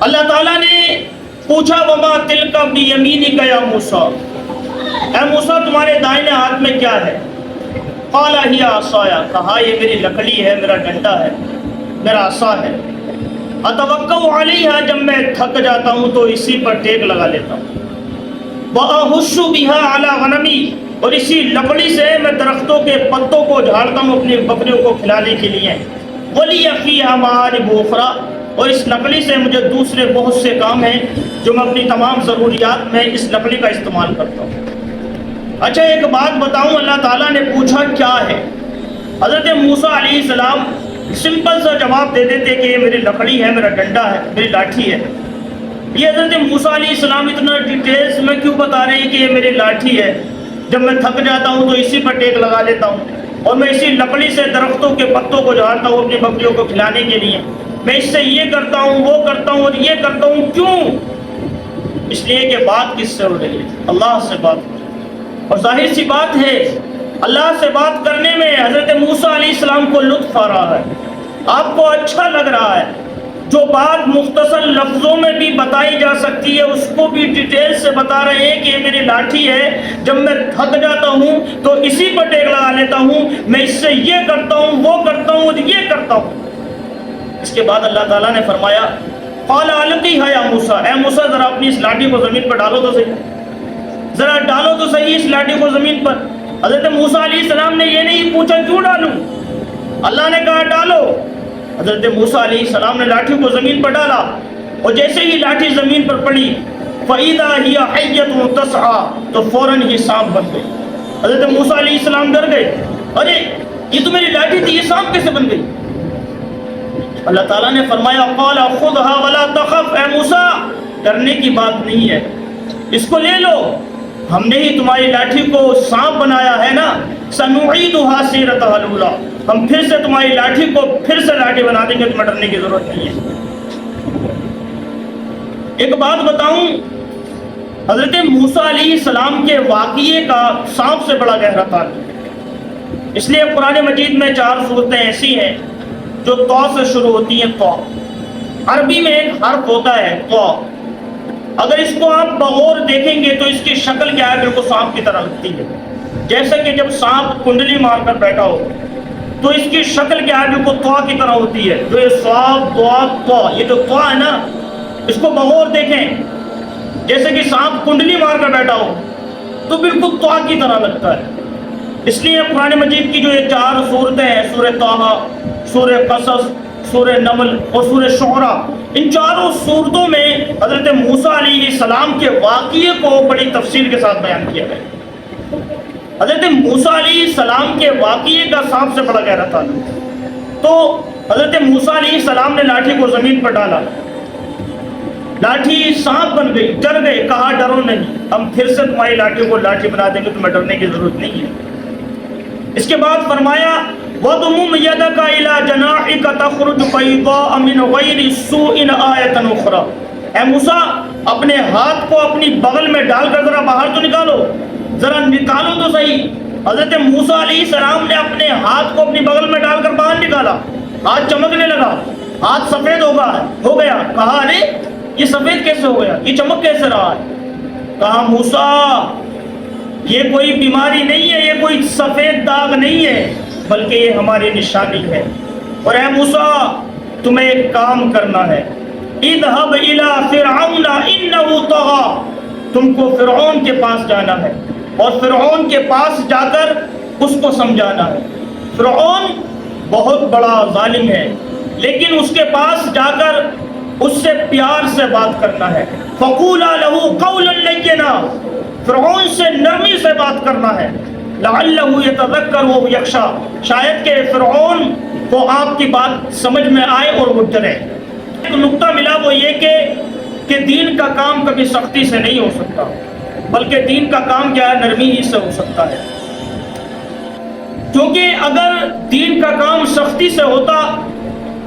اللہ تعالیٰ نے پوچھا وما تلک بیمینک یا موسیٰ، اے موسیٰ تمہارے دائیں ہاتھ میں کیا ہے؟ قال ہی عصای، کہا یہ میری لکڑی ہے، میرا ڈنڈا ہے، میرا عصا ہے۔ اتوکل علیہا، جب میں تھک جاتا ہوں تو اسی پر ٹیک لگا لیتا ہوں۔ واحش بہا علی غنمی، اور اسی لکڑی سے میں درختوں کے پتوں کو جھاڑتا ہوں اپنی بکریوں کو کھلانے کے لیے۔ ولی فیہا معارب اخری، اور اس لکڑی سے مجھے دوسرے بہت سے کام ہیں جو میں اپنی تمام ضروریات میں اس لکڑی کا استعمال کرتا ہوں۔ اچھا ایک بات بتاؤں، اللہ تعالیٰ نے پوچھا کیا ہے؟ حضرت موسیٰ علیہ السلام سمپل سا جواب دے دیتے کہ یہ میری لکڑی ہے، میرا ڈنڈا ہے، میری لاٹھی ہے۔ یہ حضرت موسیٰ علیہ السلام اتنا ڈیٹیلز میں کیوں بتا رہے ہیں کہ یہ میری لاٹھی ہے، جب میں تھک جاتا ہوں تو اسی پر ٹیک لگا لیتا ہوں، اور میں اسی لکڑی سے درختوں کے پتوں کو جھاڑتا ہوں اپنی بکریوں کو کھلانے کے لیے، میں اس سے یہ کرتا ہوں وہ کرتا ہوں اور یہ کرتا ہوں۔ کیوں؟ اس لیے کہ بات کس سے ہو رہی ہے؟ اللہ سے بات ہو رہی ہے، اور ظاہر سی بات ہے اللہ سے بات کرنے میں حضرت موسیٰ علیہ السلام کو لطف آ رہا ہے، آپ کو اچھا لگ رہا ہے۔ جو بات مختصر لفظوں میں بھی بتائی جا سکتی ہے اس کو بھی ڈیٹیل سے بتا رہے ہیں کہ یہ میری لاٹھی ہے، جب میں تھک جاتا ہوں تو اسی پر ٹیک لگا لیتا ہوں، میں اس سے یہ کرتا ہوں وہ کرتا ہوں اور یہ کرتا ہوں۔ اس کے بعد اللہ تعالیٰ نے فرمایا قال القیھا یا موسیٰ، اے موسیٰ ذرا اپنی اس لاٹھی کو زمین پر ڈالو تو صحیح، ذرا ڈالو تو صحیح اس لاٹھی کو زمین پر۔ حضرت موسیٰ علیہ السلام نے یہ نہیں پوچھا کیوں ڈالوں، اللہ نے کہا ڈالو۔ حضرت موسیٰ علیہ السلام نے لاٹھی کو زمین پر ڈالا، اور جیسے ہی لاٹھی زمین پر پڑی فَإِذَا هِيَ حَيَّةٌ تَسْعَىٰ، تو فوراً ہی سانپ بن گئی۔ حضرت موسیٰ علیہ السلام ڈر گئے، ارے یہ تو میری لاٹھی تھی، یہ سانپ کیسے بن گئی؟ اللہ تعالیٰ نے فرمایا قَالَ خُذْهَا وَلَا تَخَفْ، اے موسیٰ ڈرنے کی بات نہیں ہے، اس کو لے لو، ہم نے ہی تمہاری لاٹھی کو سانپ بنایا ہے نا، سَنُعِيدُهَا سِيرَتَهَا الْأُولَىٰ، ہم پھر سے تمہاری لاٹھی کو پھر سے لاٹھی بنا دیں گے، تمہیں ڈرنے کی ضرورت نہیں ہے۔ ایک بات بتاؤں، حضرت موسیٰ علیہ السلام کے واقعے کا سانپ سے بڑا گہرا تعلق ہے، اس لیے قرآن مجید میں 4 صورتیں ایسی ہیں جو تو سے شروع ہوتی ہیں۔ تو عربی میں ایک حرف ہوتا ہے تو، اگر اس کو آپ بغور دیکھیں گے تو اس کی شکل کیا ہے؟ بالکل سانپ کی طرح لگتی ہے، جیسے کہ جب سانپ کنڈلی مار کر بیٹھا ہو تو اس کی شکل کیا ہے؟ بالکل تو کی طرح ہوتی ہے، جو یہ صاد ضاد تو، یہ جو تو ہے نا، اس کو بغور دیکھیں جیسے کہ سانپ کنڈلی مار کر بیٹھا ہو تو بالکل تو کی طرح لگتا ہے۔ اس لیے قرآن مجید کی جو یہ 4 صورتیں ہیں، سورہ طٰہٰ، سورہ قصص، سورہ نمل اور سورہ شعراء، ان 4 صورتوں میں حضرت موسیٰ علیہ السلام کے واقعے کو بڑی تفصیل کے ساتھ بیان کیا گیا۔ حضرت موسیٰ علیہ السلام کے واقعے کا سانپ سے بڑا گہرا تعلق ہے۔ تو حضرت موسیٰ علیہ السلام نے لاٹھی کو زمین پر ڈالا، لاٹھی سانپ بن گئی، ڈر گئے، کہا ڈرو نہیں، ہم پھر سے تمہاری لاٹھی کو لاٹھی بنا دیں گے، تمہیں ڈرنے کی ضرورت نہیں ہے۔ اس کے بعد فرمایا وَضْمُمْ يَدَكَ إِلَىٰ جَنَاحِكَ تَخْرُجْ بَيْضَاءَ مِنْ غَيْرِ سُوءٍ آیَةً أُخْرَىٰ، اے موسیٰ اپنے ہاتھ کو اپنی بغل میں ڈال کر ذرا باہر تو نکالو، ذرا نکالو تو صحیح۔ حضرت موسیٰ علیہ السلام نے اپنے ہاتھ کو اپنی بغل میں ڈال کر باہر نکالا، ہاتھ چمکنے لگا، ہاتھ سفید ہو گیا، کہا ارے یہ سفید کیسے ہو گیا، یہ چمک کیسے رہا ہے؟ کہا موسیٰ یہ کوئی بیماری نہیں ہے، یہ کوئی سفید داغ نہیں ہے، بلکہ یہ ہماری نشانی ہے۔ اور اے موسیٰ تمہیں ایک کام کرنا ہے، اذهب الى فرعون انه طغى، تم کو فرعون کے پاس جانا ہے اور فرعون کے پاس جا کر اس کو سمجھانا ہے۔ فرعون بہت بڑا ظالم ہے، لیکن اس کے پاس جا کر اس سے پیار سے بات کرنا ہے۔ فَقُولَا لَهُ قَوْلًا لَيِّنًا، فرعون سے نرمی سے بات کرنا ہے۔ لَعَلَّهُ يَتَذَكَّرُ أَوْ يَخْشَىٰ، شاید کہ فرعون کو آپ کی بات سمجھ میں آئے اور وہ ڈرے۔ ایک نقطہ ملا وہ یہ کہ دین کا کام کبھی سختی سے نہیں ہو سکتا، بلکہ دین کا کام کیا ہے؟ نرمی ہی سے ہو سکتا ہے۔ کیونکہ اگر دین کا کام سختی سے ہوتا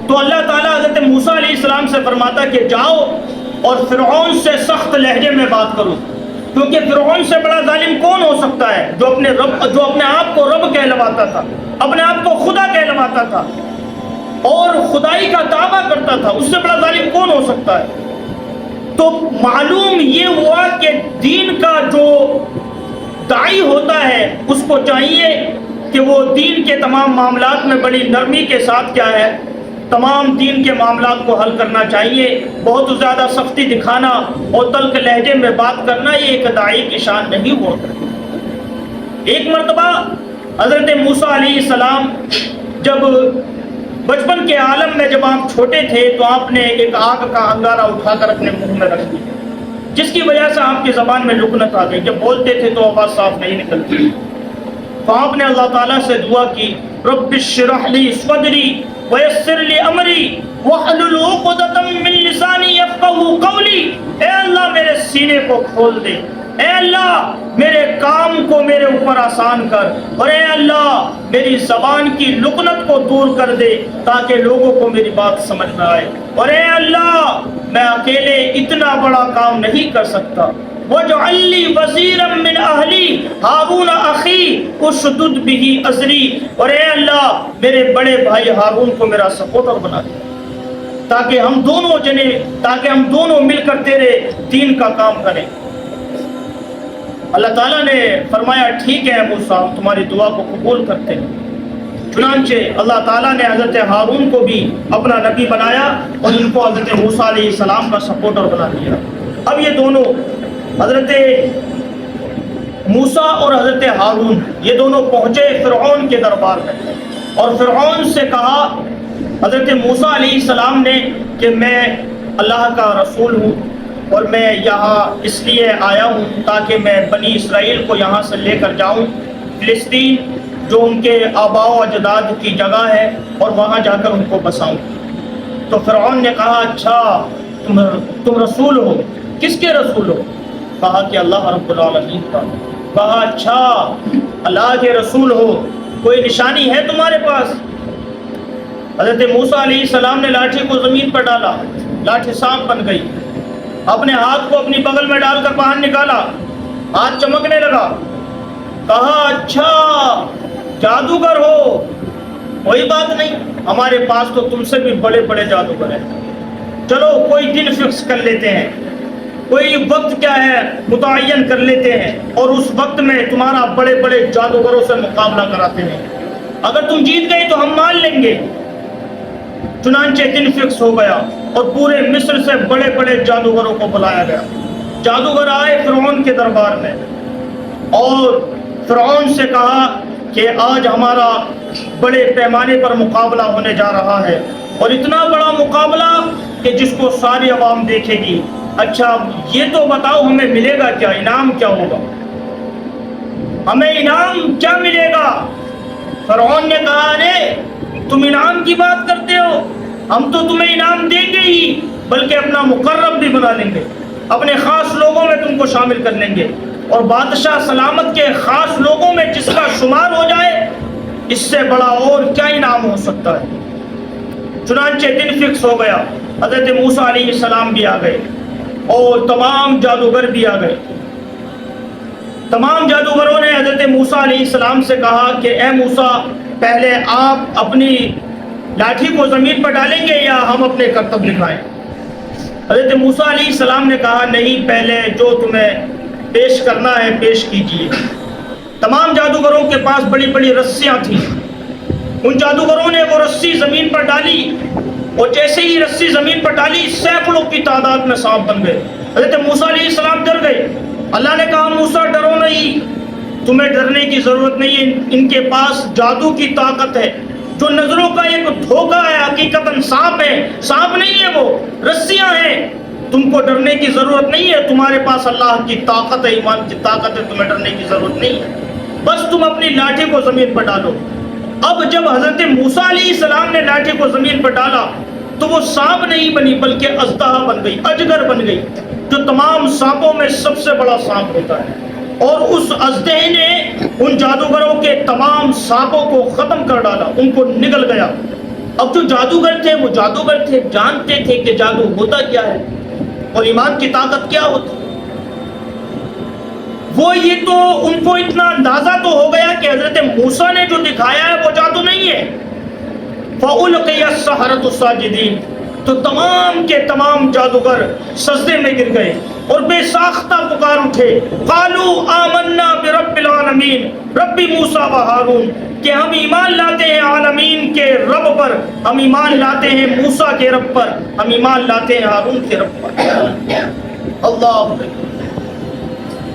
تو اللہ تعالیٰ حضرت موسیٰ علیہ السلام سے فرماتا کہ جاؤ اور فرعون سے سخت لہجے میں بات کرو، کیونکہ فرعون سے بڑا ظالم کون ہو سکتا ہے؟ جو اپنے آپ کو رب کہلواتا تھا، اپنے آپ کو خدا کہلواتا تھا اور خدائی کا دعویٰ کرتا تھا، اس سے بڑا ظالم کون ہو سکتا ہے؟ معلوم یہ ہوا کہ دین کا جو داعی ہوتا ہے اس کو چاہیے کہ وہ دین کے تمام معاملات میں بڑی نرمی کے ساتھ کیا ہے، تمام دین کے معاملات کو حل کرنا چاہیے۔ بہت زیادہ سختی دکھانا اور تلخ لہجے میں بات کرنا یہ ایک داعی کی شان نہیں ہوتا۔ ایک مرتبہ حضرت موسیٰ علیہ السلام جب بچپن کے عالم میں جب آپ چھوٹے تھے تو آپ نے ایک آگ کا انگارہ اٹھا کر اپنے منہ میں رکھ دیا، جس کی وجہ سے آپ کی زبان میں لکنت آ گئی، جب بولتے تھے تو آواز صاف نہیں نکلتی۔ تو آپ نے اللہ تعالیٰ سے دعا کی، رب اشرح لی صدری ویسر لی امری واحلل عقدۃ من لسانی یفقہوا قولی، اے اللہ میرے سینے کو کھول دے، اے اللہ میرے کام کو میرے اوپر آسان کر، اور اے اللہ میری زبان کی لکنت کو دور کر دے تاکہ لوگوں کو میری بات سمجھ میں آئے، اور اے اللہ میں اکیلے اتنا بڑا کام نہیں کر سکتا، وَاجْعَلْ لِي وَزِيرًا مِّنْ أَهْلِي هَارُونَ أَخِي أُشْدُدْ بِهِ أَزْرِي، اور اے اللہ میرے بڑے بھائی ہارون کو میرا سپورٹر بنا دے تاکہ ہم دونوں مل کر تیرے دین کا کام کریں۔ اللہ تعالیٰ نے فرمایا ٹھیک ہے موسیٰ، ہم تمہاری دعا کو قبول کرتے ہیں۔ چنانچہ اللہ تعالیٰ نے حضرت ہارون کو بھی اپنا نبی بنایا اور ان کو حضرت موسیٰ علیہ السلام کا سپورٹر بنا دیا۔ اب یہ دونوں حضرت موسیٰ اور حضرت ہارون یہ دونوں پہنچے فرعون کے دربار میں، اور فرعون سے کہا حضرت موسیٰ علیہ السلام نے کہ میں اللہ کا رسول ہوں اور میں یہاں اس لیے آیا ہوں تاکہ میں بنی اسرائیل کو یہاں سے لے کر جاؤں فلسطین، جو ان کے آباء و اجداد کی جگہ ہے، اور وہاں جا کر ان کو بساؤں۔ تو فرعون نے کہا اچھا تم رسول ہو، کس کے رسول ہو؟ کہا کہ اللہ رب العالمین کا۔ کہا اچھا اللہ کے رسول ہو، کوئی نشانی ہے تمہارے پاس؟ حضرت موسیٰ علیہ السلام نے لاٹھی کو زمین پر ڈالا، لاٹھی سانپ بن گئی، اپنے ہاتھ کو اپنی بغل میں ڈال کر باہر نکالا، ہاتھ چمکنے لگا۔ کہا اچھا جادوگر ہو، کوئی بات نہیں، ہمارے پاس تو تم سے بھی بڑے بڑے جادوگر ہیں، چلو کوئی دن فکس کر لیتے ہیں، کوئی وقت کیا ہے متعین کر لیتے ہیں، اور اس وقت میں تمہارا بڑے بڑے جادوگروں سے مقابلہ کراتے ہیں، اگر تم جیت گئے تو ہم مان لیں گے۔ چنانچہ دن فکس ہو گیا اور پورے مصر سے بڑے بڑے جادوگروں کو بلایا گیا۔ جادوگر آئے فرعون کے دربار میں اور فرعون سے کہا کہ آج ہمارا بڑے پیمانے پر مقابلہ ہونے جا رہا ہے، اور اتنا بڑا مقابلہ کہ جس کو ساری عوام دیکھے گی۔ اچھا یہ تو بتاؤ ہمیں ملے گا کیا، انعام کیا ہوگا، ہمیں انعام کیا ملے گا؟ فرعون نے کہا ارے تم انعام کی بات کرتے ہو، ہم تو تمہیں انعام دیں گے ہی، بلکہ اپنا مقرب بھی بنا لیں گے، اپنے خاص لوگوں میں تم کو شامل کر لیں گے، اور بادشاہ سلامت کے خاص لوگوں میں جس کا شمار ہو جائے اس سے بڑا اور کیا انعام ہو سکتا ہے۔ چنانچہ دن فکس ہو گیا، حضرت موسیٰ علیہ السلام بھی آ گئے اور تمام جادوگر بھی آ گئے۔ تمام جادوگروں نے حضرت موسیٰ علیہ السلام سے کہا کہ اے موسیٰ پہلے آپ اپنی لاٹھی کو زمین پر ڈالیں گے یا ہم اپنے کرتب دکھائیں؟ حضرت موسیٰ علیہ السلام نے کہا نہیں، پہلے جو تمہیں پیش کرنا ہے پیش کیجیے۔ تمام جادوگروں کے پاس بڑی بڑی رسیاں تھیں، ان جادوگروں نے وہ رسی زمین پر ڈالی، اور جیسے ہی رسی زمین پر ڈالی سینکڑوں کی تعداد میں سانپ بن گئے۔ حضرت موسیٰ علیہ السلام ڈر گئے۔ اللہ نے کہا موسیٰ ڈرو نہیں، تمہیں ڈرنے کی ضرورت نہیں ہے، ان کے پاس جادو کی طاقت ہے، جو نظروں کا ایک دھوکہ ہے، حقیقتاً سانپ ہے، سانپ نہیں ہے، وہ رسیاں ہیں، تم کو ڈرنے کی ضرورت نہیں ہے، تمہارے پاس اللہ کی طاقت ہے، ایمان کی طاقت ہے، تمہیں ڈرنے کی ضرورت نہیں ہے، بس تم اپنی لاٹھی کو زمین پر ڈالو۔ اب جب حضرت موسیٰ علیہ السلام نے لاٹھی کو زمین پر ڈالا تو وہ سانپ نہیں بنی بلکہ اژدہا بن گئی، اجگر بن گئی، جو تمام سانپوں میں سب سے بڑا سانپ ہوتا ہے، اور اس اژدہے نے ان جادوگروں کے تمام سانپوں کو ختم کر ڈالا، ان کو نگل گیا۔ اب جو جادوگر تھے وہ جادوگر تھے، جانتے تھے کہ جادو ہوتا کیا ہے اور ایمان کی طاقت کیا ہوتی۔ وہ یہ تو ان کو اتنا اندازہ تو ہو گیا کہ حضرت موسیٰ نے جو دکھایا ہے وہ جادو نہیں ہے۔ فَأُلْقِيَ السَّحَرَةُ سَاجِدِينَ، تو تمام کے تمام جادوگر سجدے میں گر گئے اور بے ساختہ پکار اٹھے، قالوا آمنا برب العالمین رب موسیٰ و ہارون، کہ ہم ایمان لاتے ہیں عالمین کے رب پر، ہم ایمان لاتے ہیں موسیٰ کے رب پر، ہم ایمان لاتے ہیں ہارون کے رب پر۔ اللہ،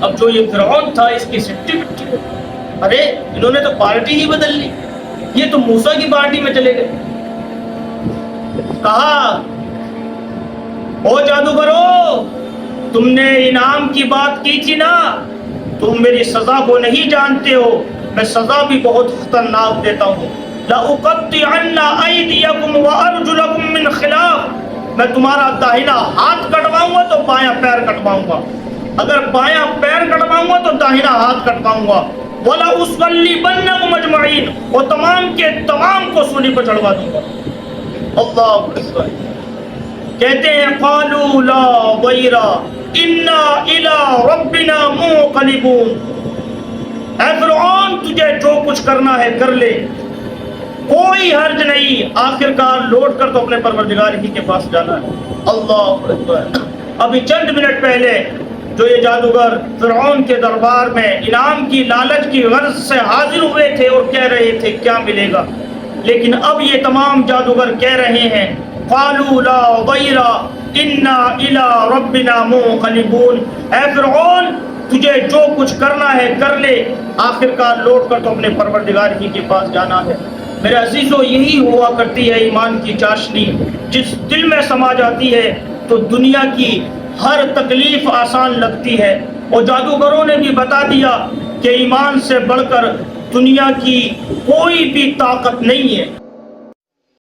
اب جو یہ فرعون تھا اس کی سٹی بٹی، ارے انہوں نے تو پارٹی ہی بدل لی، یہ تو موسیٰ کی پارٹی میں چلے گئے۔ کہا او جادوگرو، تم نے انعام کی بات کی تھی نا، تم میری سزا کو نہیں جانتے ہو، میں سزا بھی بہت خطرناک دیتا ہوں۔ لَأُقَطِّعَنَّ أَيْدِيَكُمْ وَأَرْجُلَكُمْ مِنْ خِلَافٍ، میں تمہارا داہنا ہاتھ کٹواؤں گا تو بایاں پیر کٹواؤں گا، اگر بایاں پیر کٹواؤں گا تو داہنا ہاتھ کٹواؤں گا۔ وَلَأُصَلِّبَنَّكُمْ أَجْمَعِينَ، اور تمام کے تمام کو سولی پر چڑھوا دوں گا۔ اللہ اکبر۔ کہتے ہیں قالوا لا ضیر انا الی ربنا منقلبون، اے فرعون تجھے جو کچھ کرنا ہے کر لے، کوئی حرج نہیں، آخرکار لوٹ کر تو اپنے پروردگار ہی کے پاس جانا ہے۔ اللہ اکبر۔ ابھی چند منٹ پہلے جو یہ جادوگر فرعون کے دربار میں انعام کی لالچ کی غرض سے حاضر ہوئے تھے اور کہہ رہے تھے کیا ملے گا، لیکن اب یہ تمام جادوگر کہہ رہے ہیں قالوا لا ضیر انا الی ربنا منقلبون، اے فرعون تجھے جو کچھ کرنا ہے کر لے، آخرکار لوٹ کر تو اپنے پروردگار ہی کے پاس جانا ہے۔ میرے عزیزو، یہی ہوا کرتی ہے ایمان کی چاشنی، جس دل میں سما جاتی ہے تو دنیا کی ہر تکلیف آسان لگتی ہے۔ اور جادوگروں نے بھی بتا دیا کہ ایمان سے بڑھ کر دنیا کی کوئی بھی طاقت نہیں ہے۔